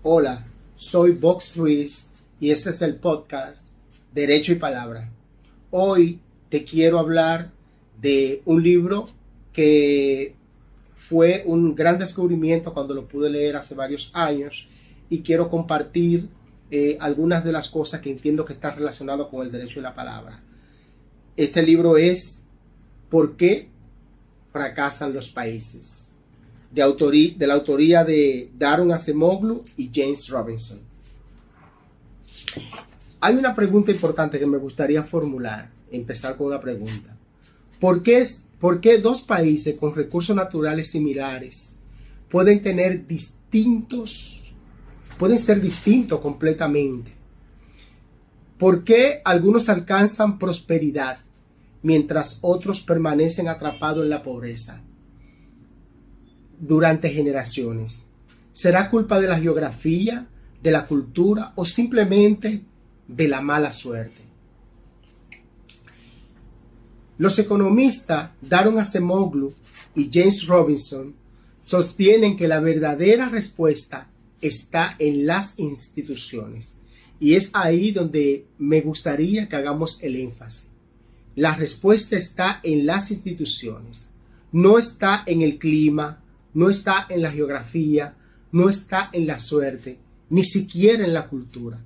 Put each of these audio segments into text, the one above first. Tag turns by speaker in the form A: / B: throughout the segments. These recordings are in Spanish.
A: Hola, soy Vox Ruiz y este es el podcast Derecho y Palabra. Hoy te quiero hablar de un libro que fue un gran descubrimiento cuando lo pude leer hace varios años y quiero compartir algunas de las cosas que entiendo que están relacionadas con el derecho y la palabra. Este libro es ¿Por qué fracasan los países? De la autoría de Daron Acemoglu y James Robinson. Hay una pregunta importante que me gustaría formular, empezar con una pregunta. ¿Por qué dos países con recursos naturales similares pueden ser distintos completamente? ¿Por qué algunos alcanzan prosperidad mientras otros permanecen atrapados en la pobreza durante generaciones? ¿Será culpa de la geografía, de la cultura o simplemente de la mala suerte? Los economistas Daron Acemoglu y James Robinson sostienen que la verdadera respuesta está en las instituciones. Y es ahí donde me gustaría que hagamos el énfasis. La respuesta está en las instituciones. No está en el clima, no está en la geografía, no está en la suerte, ni siquiera en la cultura.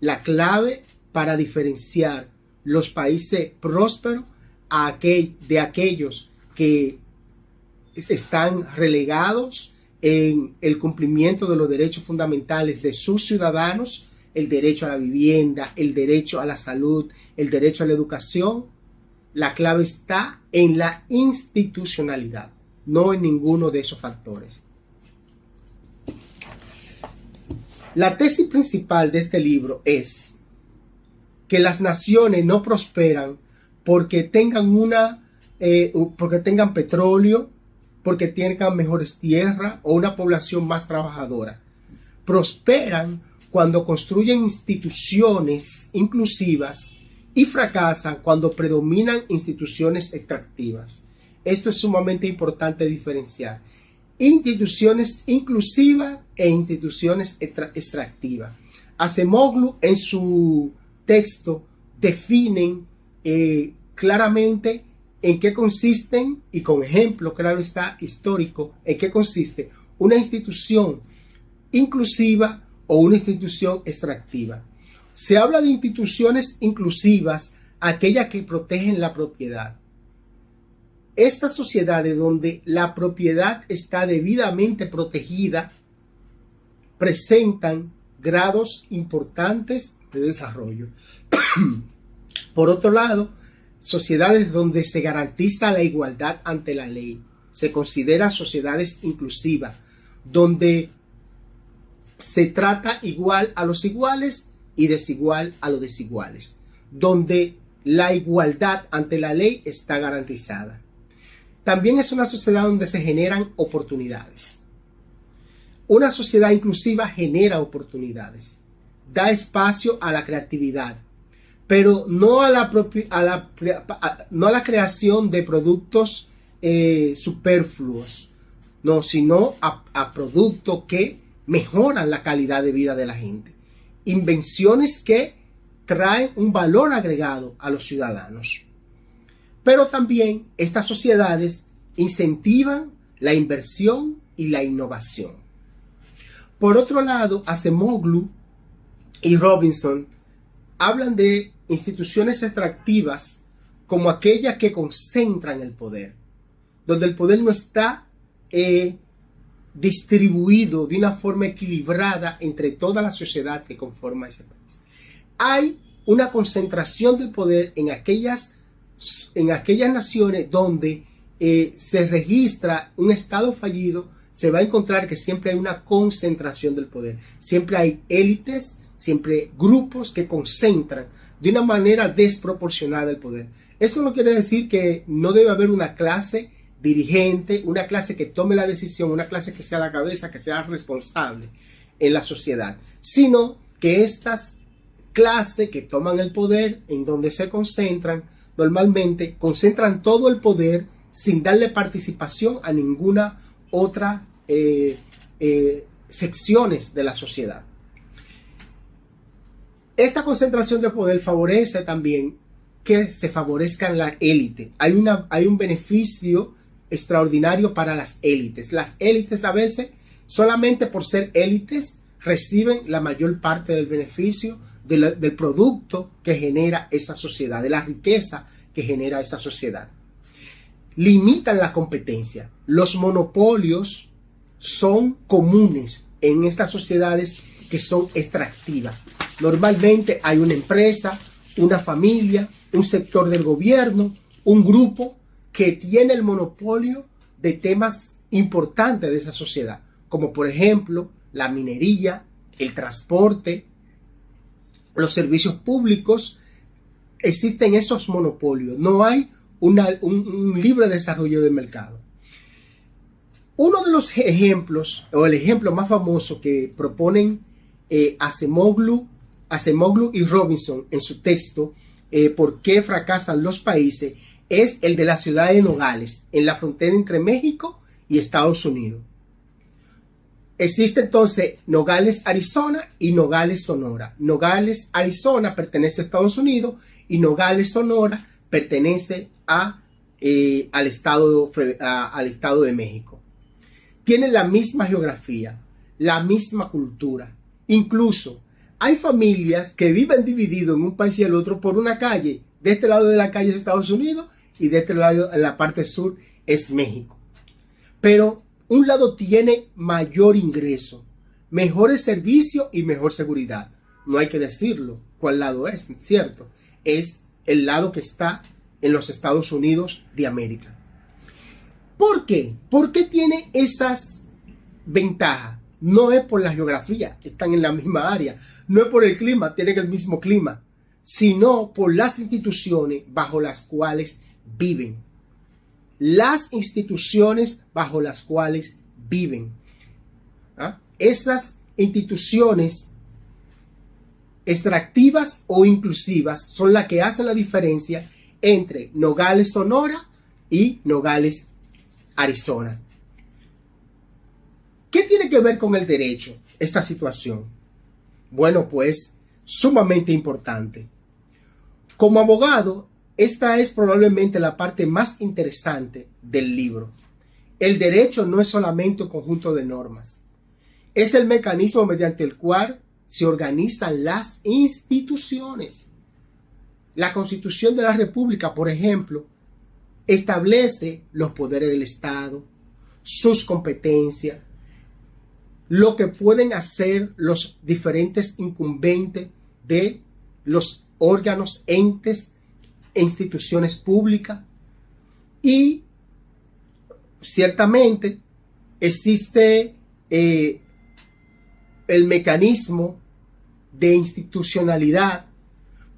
A: La clave para diferenciar los países prósperos de aquellos que están relegados en el cumplimiento de los derechos fundamentales de sus ciudadanos, el derecho a la vivienda, el derecho a la salud, el derecho a la educación, la clave está en la institucionalidad, no en ninguno de esos factores. La tesis principal de este libro es que las naciones no prosperan porque tengan petróleo, porque tengan mejores tierras o una población más trabajadora. Prosperan cuando construyen instituciones inclusivas y fracasan cuando predominan instituciones extractivas. Esto es sumamente importante diferenciar. Instituciones inclusivas e instituciones extractivas. Acemoglu en su texto definen claramente en qué consisten, y con ejemplo, claro está, histórico, en qué consiste una institución inclusiva o una institución extractiva. Se habla de instituciones inclusivas, aquellas que protegen la propiedad. Estas sociedades donde la propiedad está debidamente protegida presentan grados importantes de desarrollo. Por otro lado, sociedades donde se garantiza la igualdad ante la ley se consideran sociedades inclusivas, donde se trata igual a los iguales y desigual a los desiguales, donde la igualdad ante la ley está garantizada. También es una sociedad donde se generan oportunidades. Una sociedad inclusiva genera oportunidades, da espacio a la creatividad, pero no a la creación de productos superfluos, no, sino a productos que mejoran la calidad de vida de la gente. Invenciones que traen un valor agregado a los ciudadanos. Pero también estas sociedades incentivan la inversión y la innovación. Por otro lado, Acemoglu y Robinson hablan de instituciones extractivas como aquellas que concentran el poder, donde el poder no está distribuido de una forma equilibrada entre toda la sociedad que conforma ese país. Hay una concentración del poder en aquellas naciones donde se registra un estado fallido. Se va a encontrar que siempre hay una concentración del poder. Siempre hay élites, siempre grupos que concentran de una manera desproporcionada el poder. Esto no quiere decir que no debe haber una clase dirigente, una clase que tome la decisión, una clase que sea la cabeza, que sea responsable en la sociedad, sino que estas clases que toman el poder, en donde se concentran, normalmente concentran todo el poder sin darle participación a ninguna otra secciones de la sociedad. Esta concentración de poder favorece también que se favorezcan la élite. Hay un beneficio extraordinario para las élites. Las élites a veces, solamente por ser élites, reciben la mayor parte del beneficio del producto que genera esa sociedad, de la riqueza que genera esa sociedad. Limitan la competencia. Los monopolios son comunes en estas sociedades que son extractivas. Normalmente hay una empresa, una familia, un sector del gobierno, un grupo que tiene el monopolio de temas importantes de esa sociedad, como por ejemplo la minería, el transporte, los servicios públicos. Existen esos monopolios, no hay un libre desarrollo del mercado. Uno de los ejemplos, o el ejemplo más famoso que proponen Acemoglu y Robinson en su texto, ¿Por qué fracasan los países?, es el de la ciudad de Nogales, en la frontera entre México y Estados Unidos. Existe entonces Nogales, Arizona y Nogales, Sonora. Nogales, Arizona pertenece a Estados Unidos y Nogales, Sonora pertenece al Estado de México. Tienen la misma geografía, la misma cultura. Incluso hay familias que viven divididos en un país y el otro por una calle. De este lado de la calle es Estados Unidos y de este lado, en la parte sur, es México. Pero un lado tiene mayor ingreso, mejores servicios y mejor seguridad. No hay que decirlo cuál lado es, ¿cierto? Es el lado que está en los Estados Unidos de América. ¿Por qué? ¿Por qué tiene esas ventajas? No es por la geografía, están en la misma área. No es por el clima, tienen el mismo clima, sino por las instituciones bajo las cuales viven. Las instituciones bajo las cuales viven. Esas instituciones extractivas o inclusivas son las que hacen la diferencia entre Nogales, Sonora y Nogales, Arizona. ¿Qué tiene que ver con el derecho esta situación? Bueno, pues sumamente importante. Como abogado, esta es probablemente la parte más interesante del libro. El derecho no es solamente un conjunto de normas. Es el mecanismo mediante el cual se organizan las instituciones. La Constitución de la República, por ejemplo, establece los poderes del Estado, sus competencias, lo que pueden hacer los diferentes incumbentes de los órganos, entes e instituciones públicas. Y ciertamente existe el mecanismo de institucionalidad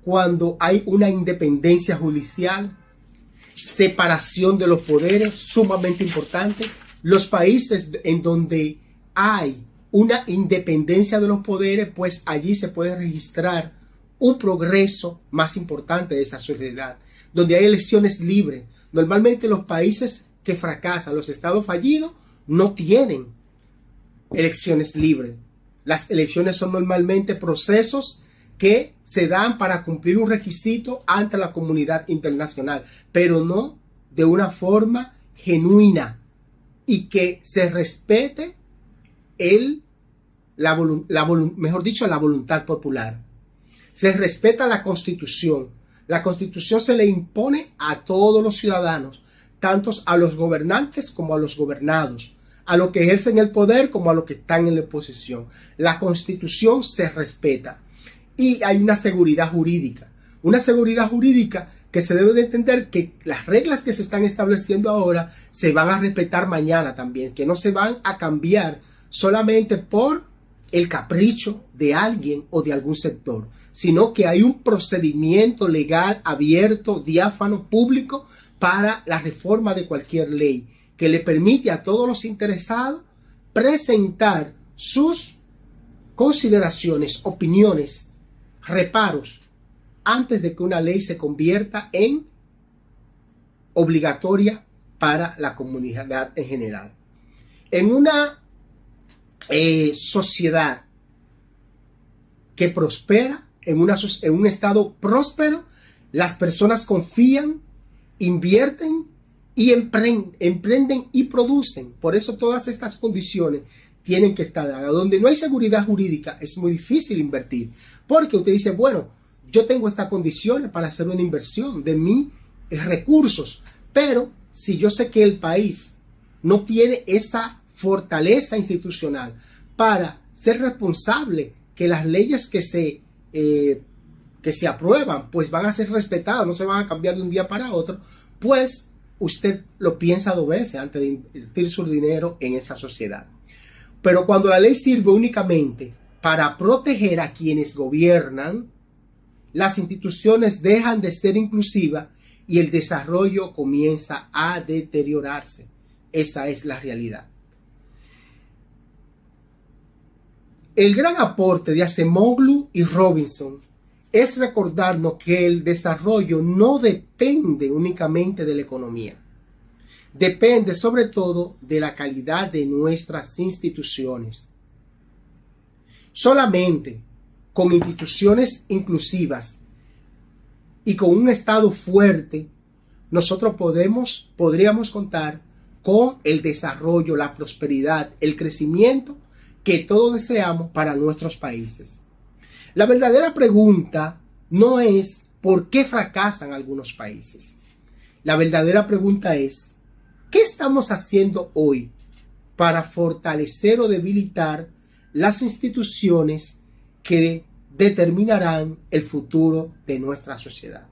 A: cuando hay una independencia judicial, separación de los poderes, sumamente importante. Los países en donde hay una independencia de los poderes, pues allí se puede registrar un progreso más importante de esa sociedad, donde hay elecciones libres. Normalmente los países que fracasan, los estados fallidos, no tienen elecciones libres. Las elecciones son normalmente procesos que se dan para cumplir un requisito ante la comunidad internacional, pero no de una forma genuina y que se respete la voluntad popular. Se respeta la Constitución. La Constitución se le impone a todos los ciudadanos, tanto a los gobernantes como a los gobernados, a los que ejercen el poder como a los que están en la oposición. La Constitución se respeta y hay una seguridad jurídica que se debe de entender que las reglas que se están estableciendo ahora se van a respetar mañana también, que no se van a cambiar solamente por el capricho de alguien o de algún sector, sino que hay un procedimiento legal abierto, diáfano, público para la reforma de cualquier ley, que le permite a todos los interesados presentar sus consideraciones, opiniones, reparos, antes de que una ley se convierta en obligatoria para la comunidad en general. En una sociedad que prospera, en un estado próspero, las personas confían, invierten y emprenden y producen. Por eso todas estas condiciones tienen que estar dadas. Donde no hay seguridad jurídica es muy difícil invertir, porque usted dice, bueno, yo tengo estas condiciones para hacer una inversión de mis recursos, pero si yo sé que el país no tiene esa fortaleza institucional para ser responsable que las leyes que se aprueban pues van a ser respetadas, no se van a cambiar de un día para otro, pues usted lo piensa 2 veces antes de invertir su dinero en esa sociedad. Pero cuando la ley sirve únicamente para proteger a quienes gobiernan, las instituciones dejan de ser inclusivas y el desarrollo comienza a deteriorarse. Esa es la realidad. El gran aporte de Acemoglu y Robinson es recordarnos que el desarrollo no depende únicamente de la economía. Depende sobre todo de la calidad de nuestras instituciones. Solamente con instituciones inclusivas y con un Estado fuerte, nosotros podríamos contar con el desarrollo, la prosperidad, el crecimiento que todos deseamos para nuestros países. La verdadera pregunta no es ¿por qué fracasan algunos países? La verdadera pregunta es ¿qué estamos haciendo hoy para fortalecer o debilitar las instituciones que determinarán el futuro de nuestra sociedad?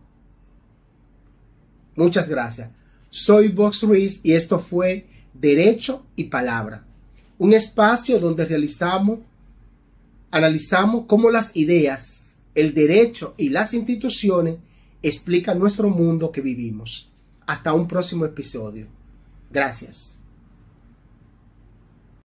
A: Muchas gracias. Soy Vox Ruiz y esto fue Derecho y Palabra, un espacio donde analizamos cómo las ideas, el derecho y las instituciones explican nuestro mundo que vivimos. Hasta un próximo episodio. Gracias.